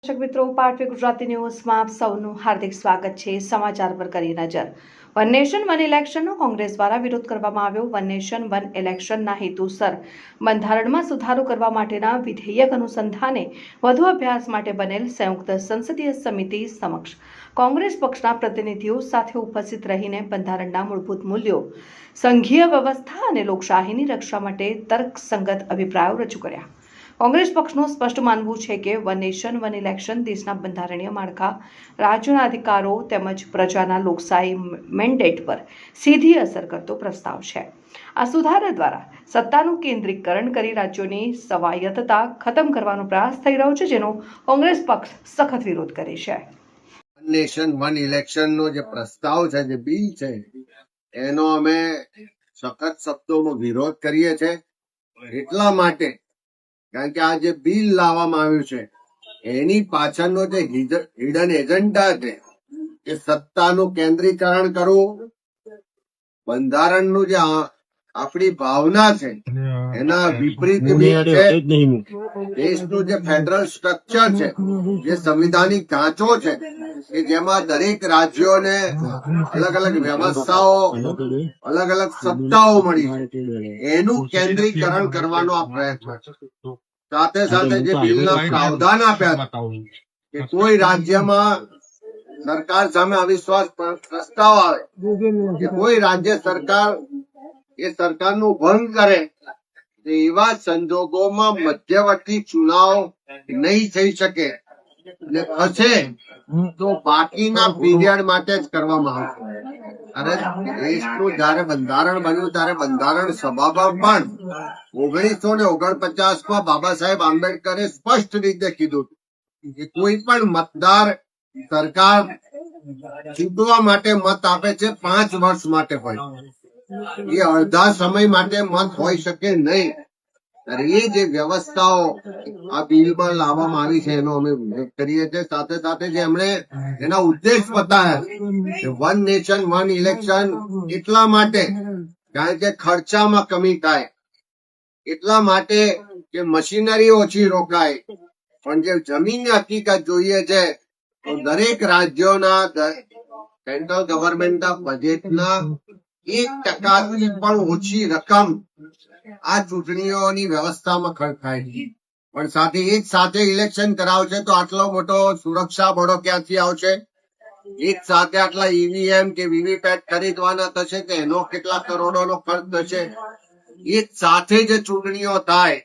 દર્શક મિત્રો, પાટવી ગુજરાતી ન્યૂઝમાં આપ સૌનું હાર્દિક સ્વાગત છે। સમાચાર પર કરી નજર। વન નેશન વન ઇલેક્શનનો કોંગ્રેસ દ્વારા વિરોધ કરવામાં આવ્યો। વન નેશન વન ઇલેક્શનના હેતુસર બંધારણમાં સુધારો કરવા માટેના વિધેયક અનુસંધાને વધુ અભ્યાસ માટે બનેલ સંયુક્ત સંસદીય સમિતિ સમક્ષ કોંગ્રેસ પક્ષના પ્રતિનિધિઓ સાથે ઉપસ્થિત રહીને બંધારણના મૂળભૂત મૂલ્યો, સંઘીય વ્યવસ્થા અને લોકશાહીની રક્ષા માટે તર્કસંગત અભિપ્રાયો રજૂ કર્યા। કોંગ્રેસ પક્ષનું સ્પષ્ટ માનવું છે કે વન નેશન વન ઇલેક્શન દેશના બંધારણીય માળખા, રાજ્યોના અધિકારો તેમજ પ્રજાના લોકશાહી મેન્ડેટ પર સીધી અસર કરતો પ્રસ્તાવ છે। આ સુધારા દ્વારા સત્તાનું કેન્દ્રીકરણ કરી રાજ્યોની સ્વાયત્તતા ખતમ કરવાનો પ્રયાસ થઈ રહ્યો છે, જેનો કોંગ્રેસ પક્ષ સખત વિરોધ કરે છે। વન નેશન વન ઇલેક્શનનો જે પ્રસ્તાવ છે, જે બિલ છે, એનો અમે સખત શબ્દોમાં વિરોધ કરીએ છીએ। એટલા માટે કારણ કે આ જે બિલ લાવવામાં આવ્યું છે એની પાછળનો જે હિડન એજન્ડા છે એ સત્તાનું કેન્દ્રીકરણ કરવું, બંધારણનું જે આપણી ભાવના છે એના વિપરીત છે। દેશનું જે ફેડરલ સ્ટ્રક્ચર છે, જે સંવિધાનિક ઢાંચો છે કે જેમાં દરેક રાજ્યોને અલગ અલગ વ્યવસ્થાઓ, અલગ અલગ સત્તાઓ મળી છે, એનું કેન્દ્રીકરણ કરવાનો આ પ્રયત્ન છે। સાથે સાથે જે બિલના પ્રાવધાન આપ્યા કે કોઈ રાજ્યમાં સરકાર સામે અવિશ્વાસ પ્રસ્તાવ આવે કે કોઈ રાજ્ય સરકાર એ સરકારનું ભંગ કરે તો એવા સંજોગોમાં મધ્યવર્તી ચુનાવ નહીં થઈ શકે અને થશે તો બાકીના પીરિયડ માટે જ કરવામાં આવશે। અરે દેશનું જયારે બંધારણ બન્યું ત્યારે બંધારણ સભામાં પણ 1949માં બાબા સાહેબ આંબેડકરે સ્પષ્ટ રીતે કીધું કે કોઈ પણ મતદાર સરકાર ચૂંટવા માટે મત આપે છે 5 વર્ષ માટે હોય, એ અડધા સમય માટે મત હોઈ શકે નહીં। એ જે વ્યવસ્થાઓ આ બિલમાં લાવવામાં આવી છે એનો અમે વિરોધ કરીએ છીએ। સાથે સાથે જે એમણે એના ઉદ્દેશ બતાવ્યા કે વન નેશન વન ઇલેક્શન એટલા માટે કારણ કે ખર્ચામાં કમી થાય, એટલા માટે કે મશીનરી ઓછી રોકાય, પણ જે જમીનની હકીકત જોઈએ છે તો દરેક રાજ્યોના સેન્ટ્રલ ગવર્મેન્ટના બજેટના 1% પણ ઓછી રકમ આ ચૂંટણીઓની વ્યવસ્થામાં ખર્ચ થાય છે। પણ સાથે એક સાથે ઇલેક્શન કરાવશે તો આટલો મોટો સુરક્ષા બળો ક્યાંથી આવશે? એક સાથે આટલા ઈવીએમ કે વીવીપેટ ખરીદવાના થશે કે એનો કેટલા કરોડોનો ખર્ચ થશે? એક સાથે જે ચૂંટણીઓ થાય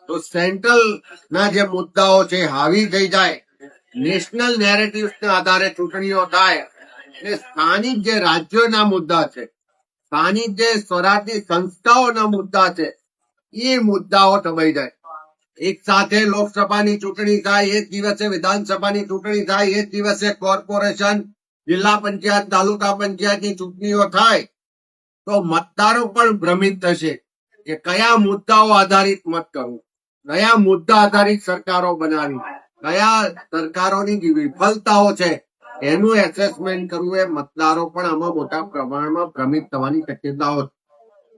તો સેન્ટ્રલ ના જે મુદ્દાઓ છે હાવી થઈ જાય, નેશનલ નેરેટિવ્સ ના આધારે ચૂંટણીઓ થાય અને સ્થાનિક જે રાજ્યોના મુદ્દા છે, સ્થાનિક જે સ્વરાજની સંસ્થાઓના મુદ્દા છે, એ મુદ્દાઓ દબાઈ જાય। એક સાથે લોકસભાની ચૂંટણી થાય, એક દિવસે વિધાનસભાની ચૂંટણી થાય, એક દિવસે કોર્પોરેશન, જિલ્લા પંચાયત, તાલુકા પંચાયતની ચૂંટણીઓ થાય તો મતદારો પણ ભ્રમિત થશે કે કયા મુદ્દાઓ આધારિત મત કરવું, કયા મુદ્દા આધારિત સરકારો બનાવી, કયા સરકારોની વિફળતાઓ છે એનું એસેસમેન્ટ કરવું। એ મતદારો પણ આમાં મોટા પ્રમાણમાં ભ્રમિત થવાની શક્યતાઓ।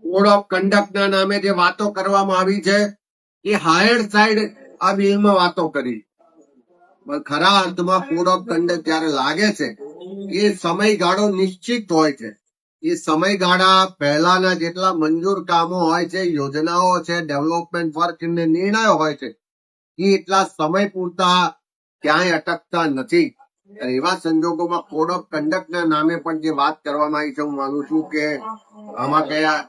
કોડ ઓફ કન્ડક્ટના નામે જે વાતો કરવામાં આવી છે એ હાયર સાઈડ આ બિલમાં વાતો કરી, પણ ખરા અર્થમાં કોડ ઓફ કન્ડક્ટ જયારે લાગે છે એ સમયગાળો નિશ્ચિત હોય છે। એ સમયગાળા પહેલાના જેટલા મંજૂર કામો હોય છે, યોજનાઓ છે, ડેવલપમેન્ટ વર્ક ને નિર્ણયો હોય છે, એ એટલા સમય પૂરતા ક્યાંય અટકતા નથી। એવા સંજોગોમાં કોડ ઓફ કન્ડક્ટના નામે પણ જે વાત કરવામાં આવી છે, હું માનું છું કે આમાં કયા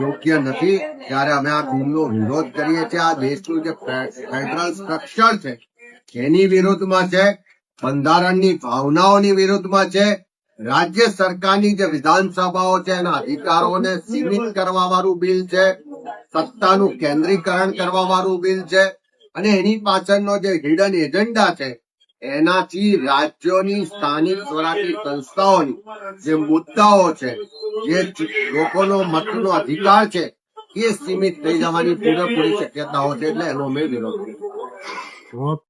યોગ્ય નથી। ત્યારે અમે આ બિલનો વિરોધ કરીએ છીએ। આ દેશનું જે ફેડરલ સ્ટ્રક્ચર છે એની વિરુદ્ધમાં છે, બંધારણની ભાવનાઓની વિરુદ્ધમાં છે, રાજ્ય સરકારની જે વિધાનસભાઓ છે એના અધિકારોને સીમિત કરવા વાળું બિલ છે, સત્તાનું કેન્દ્રીકરણ કરવા વાળું બિલ છે, અને એની પાછળનો જે હિડન એજન્ડા છે એનાથી રાજ્યોની સ્થાનિક સ્વરાજની સંસ્થાઓની જે મુદ્દાઓ છે, જે લોકોનો મતનો અધિકાર છે, એ સીમિત થઈ જવાની પૂરેપૂરી શક્યતાઓ છે। એટલે એનો અમે વિરોધ કરીએ।